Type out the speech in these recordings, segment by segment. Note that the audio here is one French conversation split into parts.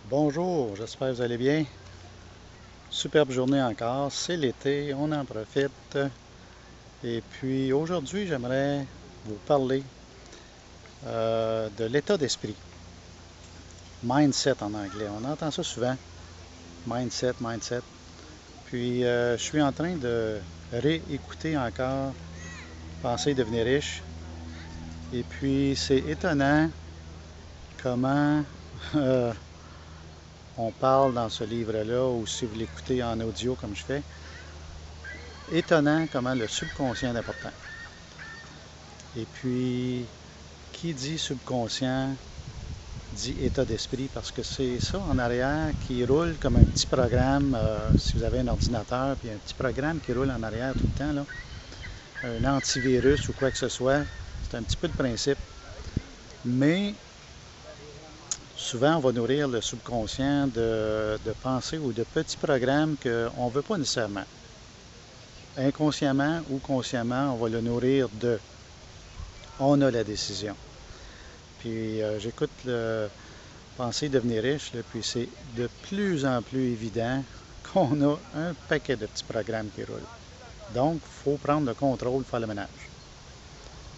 Bonjour, j'espère que vous allez bien. Superbe journée encore, c'est l'été, on en profite. Et puis aujourd'hui, j'aimerais vous parler de l'état d'esprit. Mindset en anglais, on entend ça souvent. Mindset, mindset. Puis je suis en train de réécouter encore Penser et devenir riche. Et puis c'est étonnant comment on parle dans ce livre-là, ou si vous l'écoutez en audio comme je fais, étonnant comment le subconscient est important. Et puis, qui dit subconscient dit état d'esprit parce que c'est ça en arrière qui roule comme un petit programme. Si vous avez un ordinateur, puis un petit programme qui roule en arrière tout le temps, là, un antivirus ou quoi que ce soit, c'est un petit peu le principe. Mais souvent, on va nourrir le subconscient de pensées ou de petits programmes qu'on ne veut pas nécessairement. Inconsciemment ou consciemment, on va le nourrir de on a la décision. Puis j'écoute le Penser devenir riche, là, puis c'est de plus en plus évident qu'on a un paquet de petits programmes qui roulent. Donc, il faut prendre le contrôle, faire le ménage.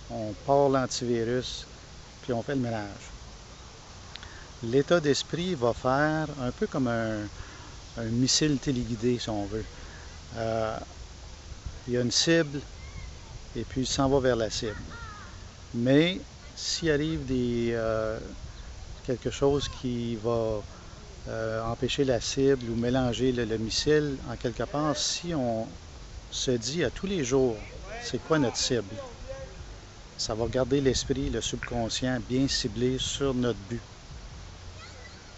On part l'antivirus, puis on fait le ménage. L'état d'esprit va faire un peu comme un missile téléguidé, si on veut. Euh, il y a une cible, et puis il s'en va vers la cible. Mais s'il arrive quelque chose qui va empêcher la cible ou mélanger le missile, en quelque part, si on se dit à tous les jours, c'est quoi notre cible, ça va garder l'esprit, le subconscient bien ciblé sur notre but.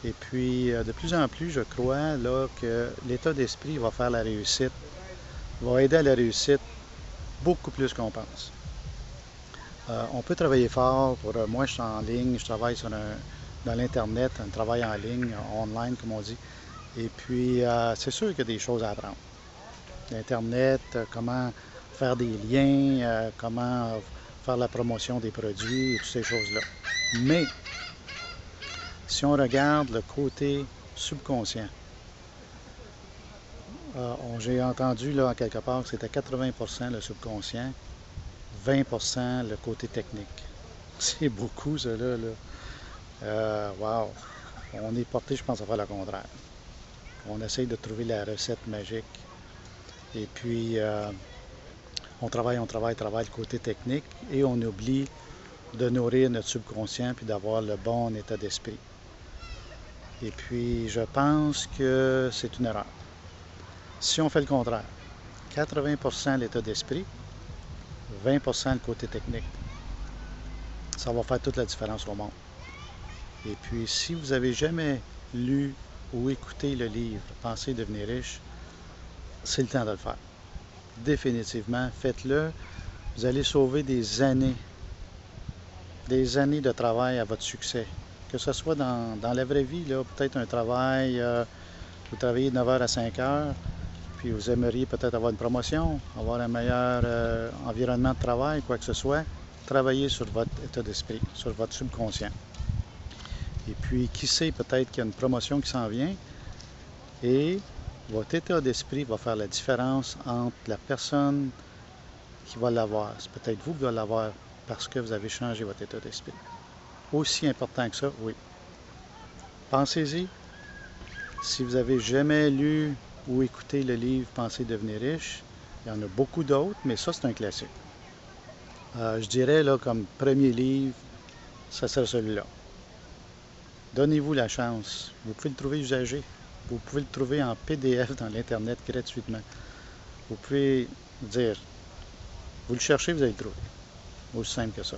Et puis, de plus en plus, je crois là, que l'état d'esprit va faire la réussite, va aider à la réussite beaucoup plus qu'on pense. On peut travailler fort. Moi, je suis en ligne, je travaille dans l'Internet, un travail en ligne, online, comme on dit. Et puis, c'est sûr qu'il y a des choses à apprendre. L'Internet, comment faire des liens, comment faire la promotion des produits et toutes ces choses-là. Mais, si on regarde le côté subconscient, j'ai entendu là, en quelque part que c'était 80% le subconscient, 20% le côté technique. C'est beaucoup, ça, là. Wow! On est porté, je pense, à faire le contraire. On essaye de trouver la recette magique. Et puis, on travaille, le côté technique et on oublie de nourrir notre subconscient puis d'avoir le bon état d'esprit. Et puis, je pense que c'est une erreur. Si on fait le contraire, 80% l'état d'esprit, 20% le côté technique, ça va faire toute la différence au monde. Et puis, si vous avez jamais lu ou écouté le livre Penser et devenir riche, c'est le temps de le faire. Définitivement, faites-le. Vous allez sauver des années de travail à votre succès. Que ce soit dans la vraie vie, là, peut-être un travail, vous travaillez de 9 heures à 5 heures, puis vous aimeriez peut-être avoir une promotion, avoir un meilleur environnement de travail, quoi que ce soit. Travaillez sur votre état d'esprit, sur votre subconscient. Et puis, qui sait, peut-être qu'il y a une promotion qui s'en vient et votre état d'esprit va faire la différence entre la personne qui va l'avoir. C'est peut-être vous qui va l'avoir parce que vous avez changé votre état d'esprit. Aussi important que ça, oui. Pensez-y. Si vous avez jamais lu ou écouté le livre Penser et devenir riche, il y en a beaucoup d'autres, mais ça, c'est un classique. Je dirais, là, comme premier livre, ça serait celui-là. Donnez-vous la chance. Vous pouvez le trouver usagé. Vous pouvez le trouver en PDF dans l'Internet gratuitement. Vous pouvez dire, vous le cherchez, vous allez le trouver. Aussi simple que ça.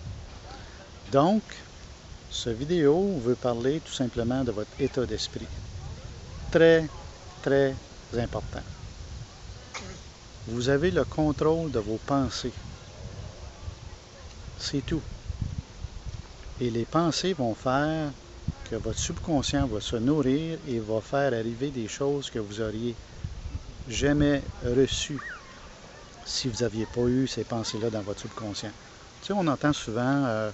Donc, cette vidéo veut parler tout simplement de votre état d'esprit. Très, très important. Vous avez le contrôle de vos pensées. C'est tout. Et les pensées vont faire que votre subconscient va se nourrir et va faire arriver des choses que vous auriez jamais reçues si vous n'aviez pas eu ces pensées-là dans votre subconscient. Tu sais, on entend souvent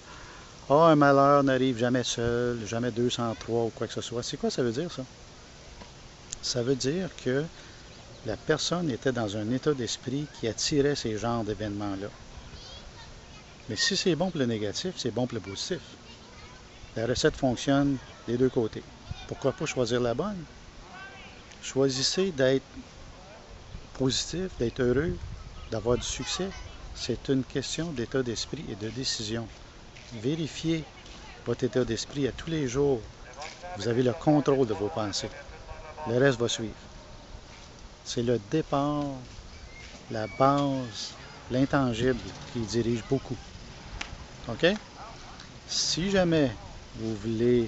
Ah, un malheur n'arrive jamais seul, jamais 203 ou quoi que ce soit. C'est quoi ça veut dire, ça? Ça veut dire que la personne était dans un état d'esprit qui attirait ces genres d'événements-là. Mais si c'est bon pour le négatif, c'est bon pour le positif. La recette fonctionne des deux côtés. Pourquoi pas choisir la bonne? Choisissez d'être positif, d'être heureux, d'avoir du succès. C'est une question d'état d'esprit et de décision. Vérifiez votre état d'esprit à tous les jours. Vous avez le contrôle de vos pensées. Le reste va suivre. C'est le départ, la base, l'intangible qui dirige beaucoup. OK? Si jamais vous voulez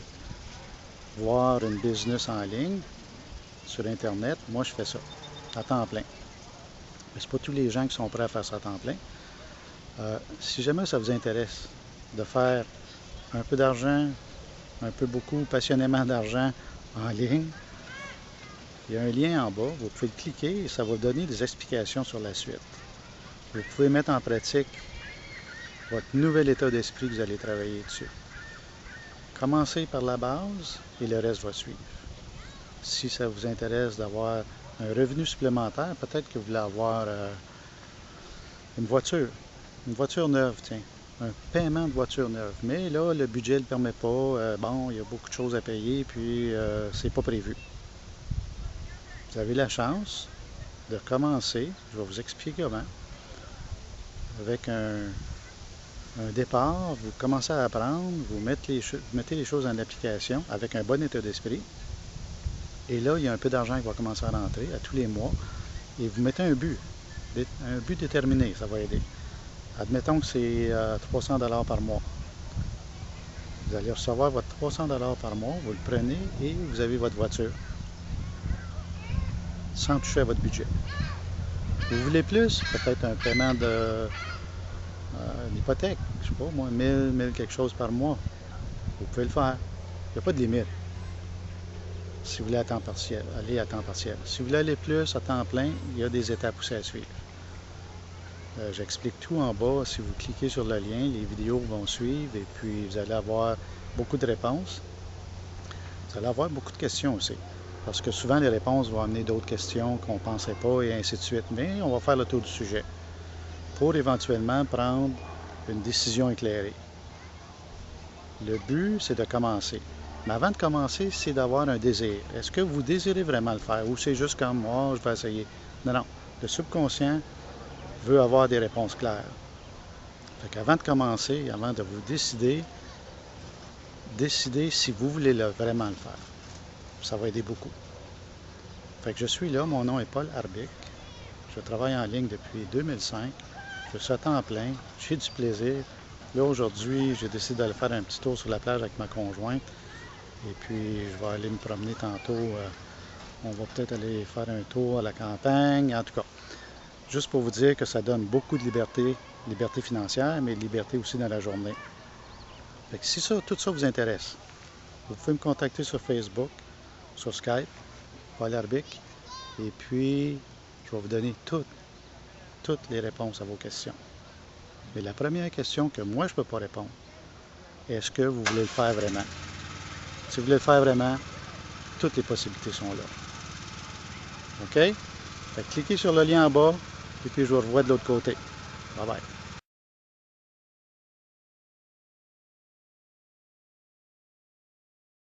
voir une business en ligne sur Internet, moi je fais ça à temps plein. Mais c'est pas tous les gens qui sont prêts à faire ça à temps plein. Si jamais ça vous intéresse de faire un peu d'argent, un peu beaucoup, passionnément d'argent en ligne, il y a un lien en bas, vous pouvez le cliquer et ça va vous donner des explications sur la suite. Vous pouvez mettre en pratique votre nouvel état d'esprit que vous allez travailler dessus. Commencez par la base et le reste va suivre. Si ça vous intéresse d'avoir un revenu supplémentaire, peut-être que vous voulez avoir une voiture neuve, tiens, un paiement de voiture neuve. Mais là, le budget ne le permet pas. Bon, il y a beaucoup de choses à payer, puis c'est pas prévu. Vous avez la chance de commencer, je vais vous expliquer comment, avec un départ, vous commencez à apprendre, vous mettez les choses en application avec un bon état d'esprit. Et là, il y a un peu d'argent qui va commencer à rentrer à tous les mois. Et vous mettez un but déterminé, ça va aider. Admettons que c'est 300 $ par mois. Vous allez recevoir votre 300 $ par mois, vous le prenez et vous avez votre voiture. Sans toucher à votre budget. Vous voulez plus? Peut-être un paiement d'hypothèque, je sais pas moi, 1000 quelque chose par mois. Vous pouvez le faire. Il n'y a pas de limite. Si vous voulez à temps partiel, allez à temps partiel. Si vous voulez aller plus à temps plein, il y a des étapes aussi à suivre. J'explique tout en bas. Si vous cliquez sur le lien, les vidéos vont suivre et puis vous allez avoir beaucoup de réponses. Vous allez avoir beaucoup de questions aussi. Parce que souvent, les réponses vont amener d'autres questions qu'on ne pensait pas et ainsi de suite. Mais on va faire le tour du sujet pour éventuellement prendre une décision éclairée. Le but, c'est de commencer. Mais avant de commencer, c'est d'avoir un désir. Est-ce que vous désirez vraiment le faire ou c'est juste comme moi, je vais essayer? Non, non. Le subconscient veut avoir des réponses claires. Fait qu'avant de commencer, avant de vous décidez si vous voulez vraiment le faire. Ça va aider beaucoup. Fait que je suis là, mon nom est Paul Arbic. Je travaille en ligne depuis 2005. Je suis à temps plein, j'ai du plaisir. Là, aujourd'hui, j'ai décidé d'aller faire un petit tour sur la plage avec ma conjointe. Et puis, je vais aller me promener tantôt. On va peut-être aller faire un tour à la campagne. En tout cas, juste pour vous dire que ça donne beaucoup de liberté financière, mais liberté aussi dans la journée. Fait que si tout ça vous intéresse, vous pouvez me contacter sur Facebook, sur Skype, Paul Arbic. Et puis, je vais vous donner toutes les réponses à vos questions. Mais la première question que moi, je ne peux pas répondre, est-ce que vous voulez le faire vraiment? Si vous voulez le faire vraiment, toutes les possibilités sont là. OK? Fait que cliquez sur le lien en bas et puis je vous revois de l'autre côté. Bye bye.